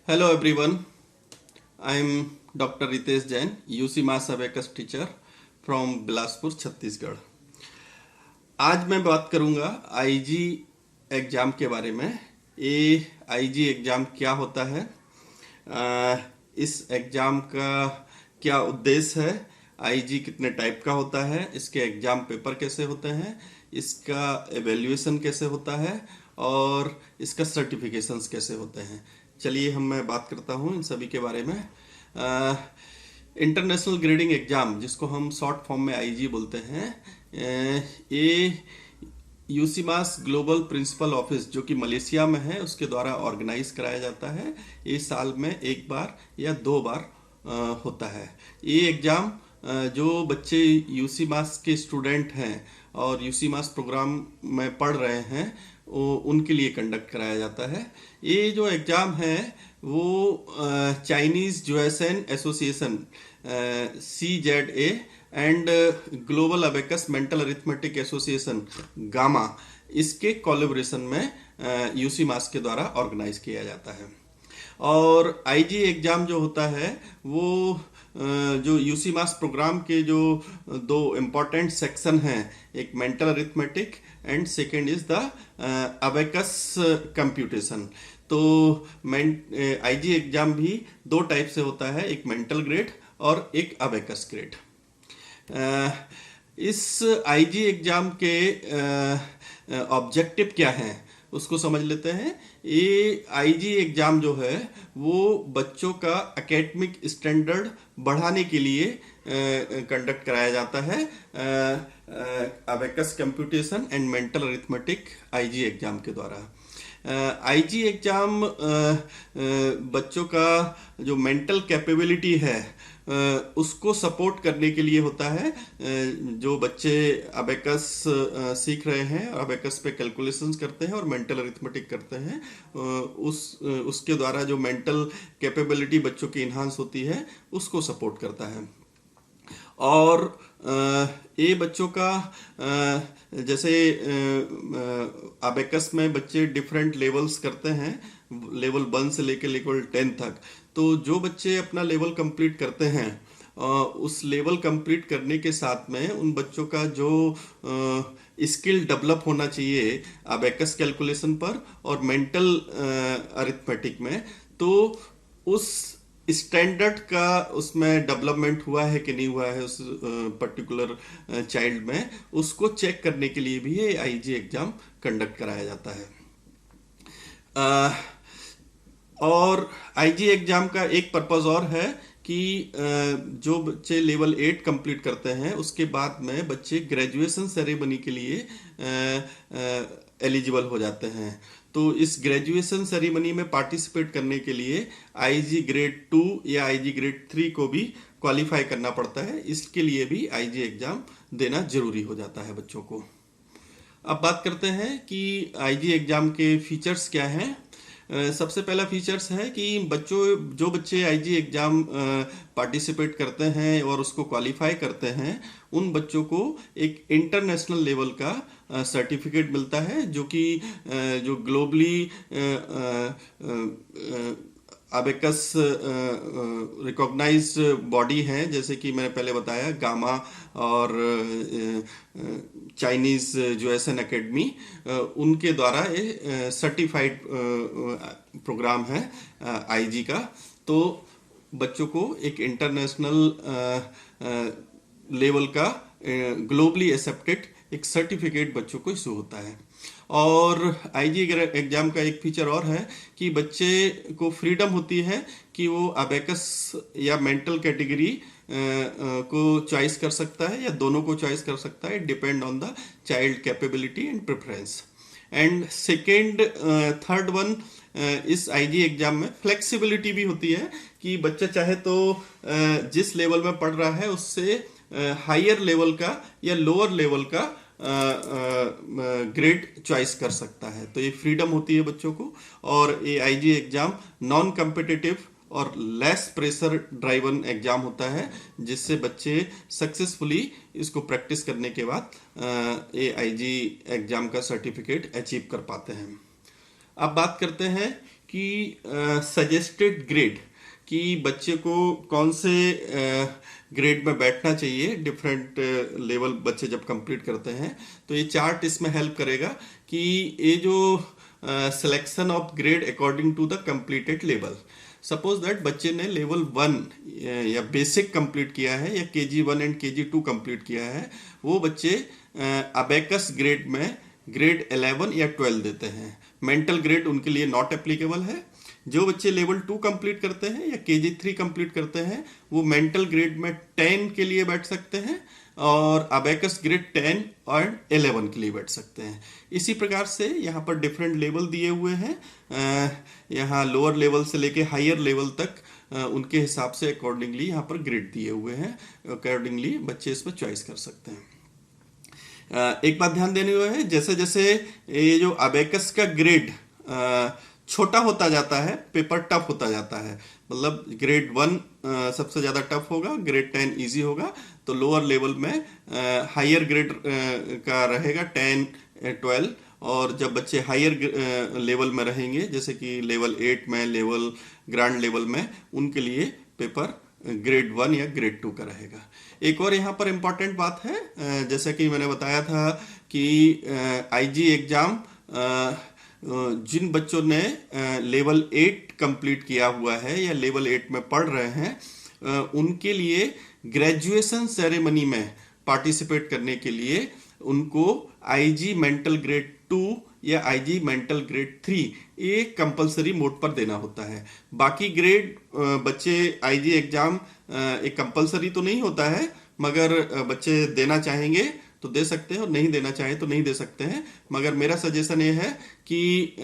Hello everyone, I am Dr. Ritesh Jain, UC Mass Abacus teacher from Bilaspur Chhattisgarh. आज मैं बात करूंगा आईजी एग्जाम के बारे में। ये आईजी एग्जाम क्या होता है, इस एग्जाम का क्या उद्देश्य है, आईजी कितने टाइप का होता है, इसके एग्जाम पेपर कैसे होते हैं, इसका एवेल्यूएशन कैसे होता है और इसका सर्टिफिकेशंस कैसे होते हैं। चलिए मैं बात करता हूँ इन सभी के बारे में। इंटरनेशनल ग्रेडिंग एग्जाम, जिसको हम शॉर्ट फॉर्म में आईजी बोलते हैं, ये यूसीमास ग्लोबल प्रिंसिपल ऑफिस जो कि मलेशिया में है उसके द्वारा ऑर्गेनाइज कराया जाता है। ये साल में एक बार या दो बार होता है। ये एग्जाम जो बच्चे यूसीमास के स्टूडेंट हैं और यूसीमास प्रोग्राम में पढ़ रहे हैं उनके लिए कंडक्ट कराया जाता है। ये जो एग्जाम है वो चाइनीज जोएसन association CZA and global abacus mental arithmetic association गामा, इसके कोलैबोरेशन में यूसीमास के द्वारा ऑर्गेनाइज किया जाता है। और आईजी एग्जाम जो होता है वो जो यूसीमास प्रोग्राम के जो दो इम्पोर्टेंट सेक्शन हैं, एक mental arithmetic and second is the abacus computation. तो आईजी एग्जाम भी दो टाइप से होता है, एक मेंटल ग्रेड और एक अबेकस ग्रेड। इस आईजी एग्जाम के ऑब्जेक्टिव क्या हैं उसको समझ लेते हैं। ये आईजी एग्जाम जो है वो बच्चों का एकेडमिक स्टैंडर्ड बढ़ाने के लिए कंडक्ट कराया जाता है। Abacus computation and mental arithmetic IG exam के द्वारा। आईजी एग्जाम बच्चों का जो मेंटल कैपेबिलिटी है उसको सपोर्ट करने के लिए होता है। जो बच्चे अबेकस सीख रहे हैं और अबेकस पे कैलकुलेशंस करते हैं और मेंटल अरिथमेटिक करते हैं, उसके द्वारा जो मेंटल कैपेबिलिटी बच्चों की इन्हांस होती है उसको सपोर्ट करता है। और ये बच्चों का जैसे अबेकस में बच्चे डिफरेंट लेवल्स करते हैं, लेवल 1 से लेकर लेवल 10 तक। तो जो बच्चे अपना लेवल कंप्लीट करते हैं उस लेवल कंप्लीट करने के साथ में उन बच्चों का जो स्किल डेवलप होना चाहिए अबेकस कैलकुलेशन पर और मेंटल अरिथमेटिक में, तो उस स्टैंडर्ड का उसमें डेवलपमेंट हुआ है कि नहीं हुआ है उस पर्टिकुलर चाइल्ड में, उसको चेक करने के लिए भी ये आईजी एग्जाम कंडक्ट कराया जाता है। और आईजी एग्जाम का एक पर्पस और है कि जो बच्चे लेवल 8 कंप्लीट करते हैं उसके बाद में बच्चे ग्रेजुएशन सेरेमनी के लिए एलिजिबल हो जाते हैं। तो इस ग्रेजुएशन सेरेमनी में पार्टिसिपेट करने के लिए आईजी ग्रेड 2 या आईजी ग्रेड 3 को भी क्वालिफाई करना पड़ता है। इसके लिए भी आईजी एग्जाम देना जरूरी हो जाता है बच्चों को। अब बात करते हैं कि आईजी एग्जाम के फीचर्स क्या हैं। सबसे पहला फीचर्स है कि जो बच्चे आईजी एग्जाम पार्टिसिपेट करते हैं और उसको क्वालिफाई करते हैं उन बच्चों को एक इंटरनेशनल लेवल का सर्टिफिकेट मिलता है, जो कि जो ग्लोबली अबेकस रिकॉग्नाइज्ड बॉडी है, जैसे कि मैंने पहले बताया गामा और चाइनीज जोएसन एकेडमी, उनके द्वारा ये सर्टिफाइड प्रोग्राम है आईजी का। तो बच्चों को एक इंटरनेशनल लेवल का ग्लोबली एक्सेप्टेड एक सर्टिफिकेट बच्चों को इशू होता है। और आईजी एग्जाम का एक फीचर और है कि बच्चे को फ्रीडम होती है कि वो अबेकस या मेंटल कैटेगरी को चॉइस कर सकता है या दोनों को चॉइस कर सकता है, depend on the child capability and preference. And second third one, इस आईजी एग्जाम में फ्लेक्सिबिलिटी भी होती है कि बच्चा चाहे तो जिस लेवल में पढ़ रहा है उससे हायर लेवल का या लोअर लेवल का ग्रेड चॉइस कर सकता है। तो ये फ्रीडम होती है बच्चों को। और ये आईजी एग्जाम नॉन कम्पिटिटिव और लेस प्रेशर ड्राइवन एग्जाम होता है, जिससे बच्चे सक्सेसफुली इसको प्रैक्टिस करने के बाद ये आईजी एग्जाम का सर्टिफिकेट अचीव कर पाते हैं। अब बात करते हैं कि सजेस्टेड ग्रेड, कि बच्चे को कौन से ग्रेड में बैठना चाहिए डिफरेंट लेवल बच्चे जब कंप्लीट करते हैं। तो ये चार्ट इसमें हेल्प करेगा कि ये जो selection of grade according to the completed level, suppose that बच्चे ने लेवल 1 या बेसिक कंप्लीट किया है या KG1 एंड KG2 कंप्लीट किया है, वो बच्चे अबेकस ग्रेड में ग्रेड 11 या 12 देते हैं। मेंटल ग्रेड उनके लिए नॉट एप्लीकेबल है। जो बच्चे लेवल 2 कंप्लीट करते हैं या KG3 कंप्लीट करते हैं वो मेंटल ग्रेड में 10 के लिए बैठ सकते हैं और अबेकस ग्रेड 10 और 11 के लिए बैठ सकते हैं। इसी प्रकार से यहाँ पर डिफरेंट लेवल दिए हुए हैं, यहाँ लोअर लेवल से लेके हायर लेवल तक उनके हिसाब से अकॉर्डिंगली यहाँ पर ग्रेड दिए हुए हैं। अकॉर्डिंगली बच्चे इसमें चॉइस कर सकते हैं। एक बात ध्यान देने हुए है, जैसे जैसे ये जो अबेकस का ग्रेड छोटा होता जाता है, पेपर टफ होता जाता है। मतलब ग्रेड 1 सबसे ज्यादा टफ होगा, ग्रेड 10 इजी होगा, तो लोअर लेवल में हायर ग्रेड का रहेगा 10, 12। और जब बच्चे हायर लेवल में रहेंगे, जैसे कि लेवल 8 में, लेवल ग्रांड लेवल में, उनके लिए पेपर ग्रेड 1 या ग्रेड 2 का रहेगा। एक और यहाँ पर इम्पॉर्टेंट बात है, जैसा कि मैंने बताया था कि IG एग्जाम जिन बच्चों ने लेवल 8 कंप्लीट किया हुआ है या लेवल 8 में पढ़ रहे हैं, उनके लिए ग्रेजुएशन सेरेमनी में पार्टिसिपेट करने के लिए उनको IG मेंटल ग्रेड 2 या IG मेंटल ग्रेड 3 ये कंपलसरी मोड पर देना होता है। बाकी ग्रेड बच्चे IG एग्जाम एक कंपलसरी तो नहीं होता है, मगर बच्चे देना चाहेंगे तो दे सकते हैं और नहीं देना चाहे तो नहीं दे सकते हैं। मगर मेरा सजेशन ये है कि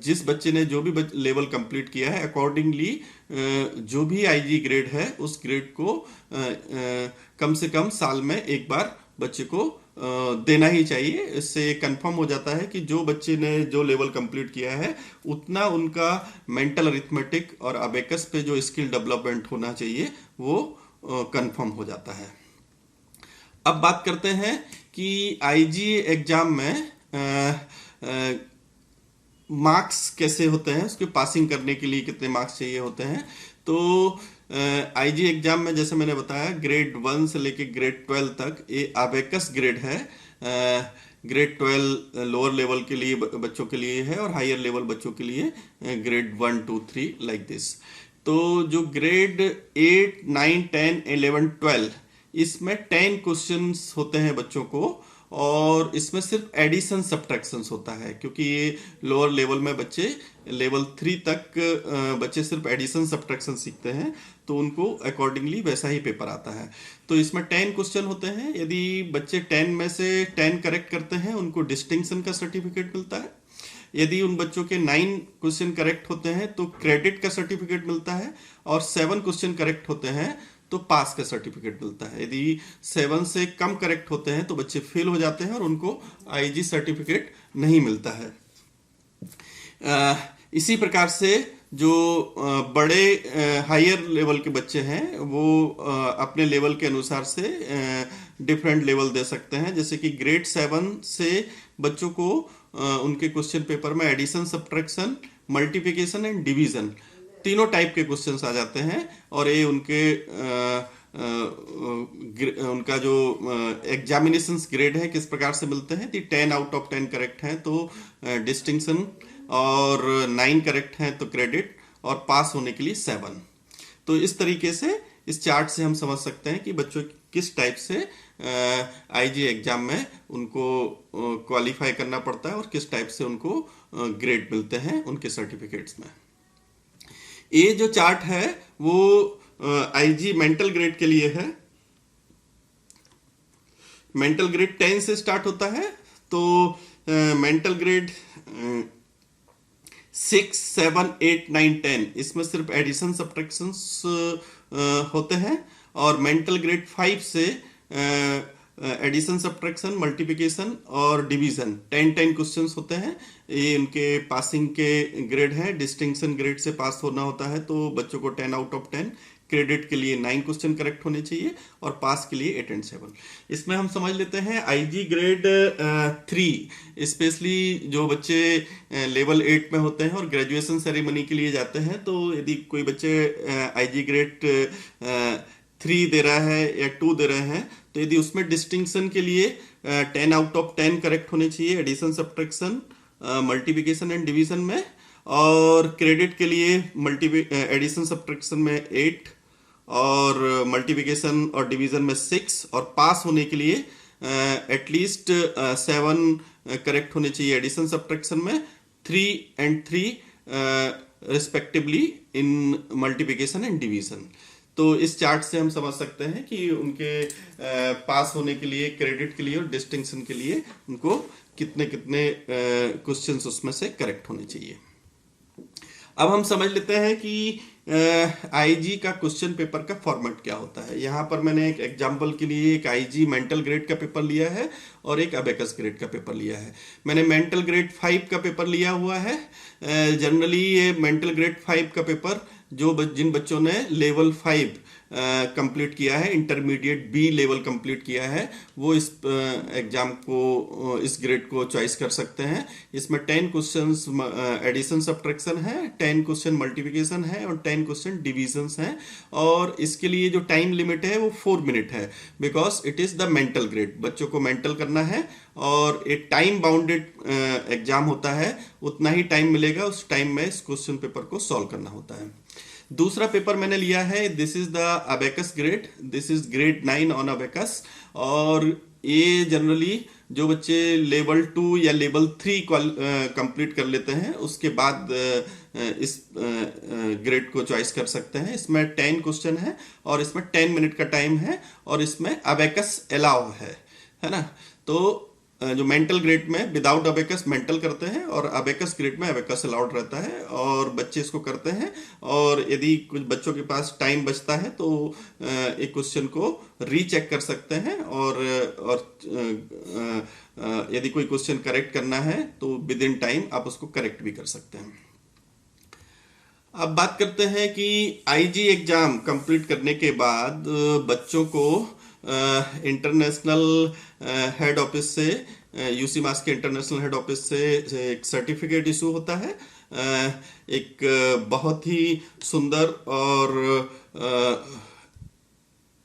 जिस बच्चे ने जो भी लेवल कंप्लीट किया है, अकॉर्डिंगली जो भी IG ग्रेड है उस ग्रेड को कम से कम साल में एक बार बच्चे को देना ही चाहिए। इससे कंफर्म हो जाता है कि जो बच्चे ने जो लेवल कंप्लीट किया है उतना उनका मेंटल अरिथमेटिक और अबेकस पे जो स्किल डेवलपमेंट होना चाहिए वो कंफर्म हो जाता है। अब बात करते हैं कि IG एग्जाम में मार्क्स कैसे होते हैं, उसके पासिंग करने के लिए कितने मार्क्स चाहिए होते हैं। तो IG एग्जाम में जैसे मैंने बताया ग्रेड 1 से लेके ग्रेड 12 तक ये अबेकस ग्रेड है। ग्रेड 12 लोअर लेवल के लिए बच्चों के लिए है और हायर लेवल बच्चों के लिए ग्रेड 1, 2, 3 लाइक दिस। तो जो ग्रेड 8, 9, 10, 11, 12 इसमें 10 क्वेश्चंस होते हैं बच्चों को, और इसमें सिर्फ एडिशन सब्ट्रैक्शंस होता है, क्योंकि ये लोअर लेवल में बच्चे लेवल 3 तक बच्चे सिर्फ एडिशन सब्ट्रैक्शन सीखते हैं, तो उनको अकॉर्डिंगली वैसा ही पेपर आता है। तो इसमें 10 क्वेश्चन होते हैं। यदि बच्चे 10 में से 10 करेक्ट करते हैं उनको डिस्टिंक्शन का सर्टिफिकेट मिलता है। यदि उन बच्चों के 9 क्वेश्चन करेक्ट होते हैं तो क्रेडिट का सर्टिफिकेट मिलता है, और 7 क्वेश्चन करेक्ट होते हैं तो पास का सर्टिफिकेट मिलता है। यदि 7 से कम करेक्ट होते हैं तो बच्चे फेल हो जाते हैं और उनको IG सर्टिफिकेट नहीं मिलता है। इसी प्रकार से जो बड़े हायर लेवल के बच्चे हैं वो अपने लेवल के अनुसार से डिफरेंट लेवल दे सकते हैं। जैसे कि ग्रेड 7 से बच्चों को उनके क्वेश्चन पेपर में addition, subtraction, multiplication and division तीनों टाइप के क्वेश्चंस आ जाते हैं, और ये उनका जो एग्जामिनेशन ग्रेड है किस प्रकार से मिलते हैं। 10 आउट ऑफ 10 करेक्ट हैं तो डिस्टिंक्शन, और 9 करेक्ट हैं तो क्रेडिट, और पास होने के लिए 7। तो इस तरीके से इस चार्ट से हम समझ सकते हैं कि बच्चों किस टाइप से IG एग्जाम में उनको क्वालिफाई करना पड़ता है और किस टाइप से उनको ग्रेड मिलते हैं उनके सर्टिफिकेट्स में। ये जो चार्ट है वो IG मेंटल ग्रेड के लिए है। मेंटल ग्रेड 10 से स्टार्ट होता है, तो मेंटल ग्रेड 6, 7, 8, 9, 10 इसमें सिर्फ एडिशन, सब्ट्रैक्शंस होते हैं, और मेंटल ग्रेड 5 से एडिशन, सब्ट्रैक्शन, मल्टीप्लिकेशन और डिवीजन 10 क्वेश्चंस होते हैं। ये उनके पासिंग के ग्रेड हैं। डिस्टिंक्शन ग्रेड से पास होना होता है तो बच्चों को 10 आउट ऑफ 10, क्रेडिट के लिए 9 क्वेश्चन करेक्ट होने चाहिए और पास के लिए 8 और 7। इसमें हम समझ लेते हैं आईजी ग्रेड 3, स्पेशली जो बच्चे लेवल 8 में होते हैं और ग्रेजुएशन सेरेमनी के लिए जाते हैं, तो यदि कोई बच्चे आईजी ग्रेड 3 दे रहा है या 2 दे रहे हैं, तो यदि उसमें डिस्टिंक्शन के लिए 10 आउट ऑफ 10 करेक्ट होने चाहिए addition, subtraction, multiplication and division में, और क्रेडिट के लिए एडिशन सब्ट्रैक्शन में 8 और मल्टीप्लिकेशन और डिवीजन में 6, और पास होने के लिए एटलीस्ट 7 करेक्ट होने चाहिए एडिशन सब्ट्रैक्शन में, 3 और 3 respectively in multiplication and division. तो इस चार्ट से हम समझ सकते हैं कि उनके पास होने के लिए, क्रेडिट के लिए और डिस्टिंक्शन के लिए उनको कितने कितने क्वेश्चंस उसमें से करेक्ट होने चाहिए। अब हम समझ लेते हैं कि आईजी का क्वेश्चन पेपर का फॉर्मेट क्या होता है। यहाँ पर मैंने एक एग्जांपल के लिए एक आईजी मेंटल ग्रेड का पेपर लिया है और एक अबेकस ग्रेड का पेपर लिया है। मैंने मेंटल ग्रेड 5 का पेपर लिया हुआ है। जनरली ये मेंटल ग्रेड 5 का पेपर जिन बच्चों ने लेवल 5 कंप्लीट किया है, इंटरमीडिएट बी लेवल कंप्लीट किया है, वो इस एग्जाम को, इस ग्रेड को चॉइस कर सकते हैं। इसमें 10 क्वेश्चंस एडिशन, सब्ट्रैक्शन है, 10 क्वेश्चन मल्टीप्लिकेशन है और 10 क्वेश्चन डिविजन्स हैं। और इसके लिए जो टाइम लिमिट है वो 4 मिनट है, because it is the mental grade. बच्चों को मेंटल करना है और एक टाइम बाउंडेड एग्जाम होता है, उतना ही टाइम मिलेगा, उस टाइम में इस क्वेश्चन पेपर को सॉल्व करना होता है। दूसरा पेपर मैंने लिया है, this is the abacus grade, this is grade 9 on abacus. और ये जनरली जो बच्चे लेवल 2 या लेवल 3 कंप्लीट कर लेते हैं, उसके बाद इस ग्रेड को चॉइस कर सकते हैं। इसमें 10 क्वेश्चन है और इसमें 10 मिनट का टाइम है और इसमें अबेकस अलाउ है ना। तो जो मेंटल ग्रेड में विदाउट अबेकस मेंटल करते हैं और अबेकस ग्रेड में अबेकस अलाउड रहता है और बच्चे इसको करते हैं। और यदि कुछ बच्चों के पास टाइम बचता है तो एक क्वेश्चन को रीचेक कर सकते हैं और यदि कोई क्वेश्चन करेक्ट करना है तो विद इन टाइम आप उसको करेक्ट भी कर सकते हैं। अब बात करते हैं कि आईजी एग्जाम कंप्लीट करने के बाद बच्चों को इंटरनेशनल हेड ऑफिस से, यूसी मास के इंटरनेशनल हेड ऑफिस से एक सर्टिफिकेट इशू होता है। एक बहुत ही सुंदर और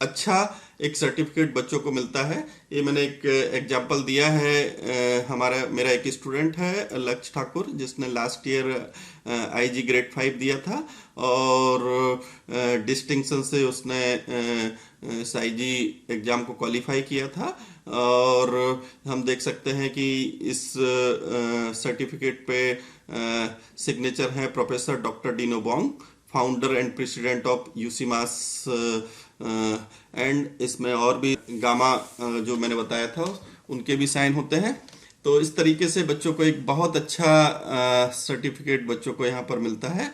अच्छा एक सर्टिफिकेट बच्चों को मिलता है। ये मैंने एक एग्जांपल दिया है। मेरा एक स्टूडेंट है लक्ष्य ठाकुर, जिसने लास्ट ईयर आईजी ग्रेड 5 दिया था और डिस्टिंक्शन से उसने इस आईजी एग्जाम को क्वालिफाई किया था। और हम देख सकते हैं कि इस सर्टिफिकेट पे सिग्नेचर है professor doctor Dino Bong, founder and president of UC mass, and इसमें और भी गामा जो मैंने बताया था उनके भी साइन होते हैं। तो इस तरीके से बच्चों को एक बहुत अच्छा सर्टिफिकेट बच्चों को यहाँ पर मिलता है।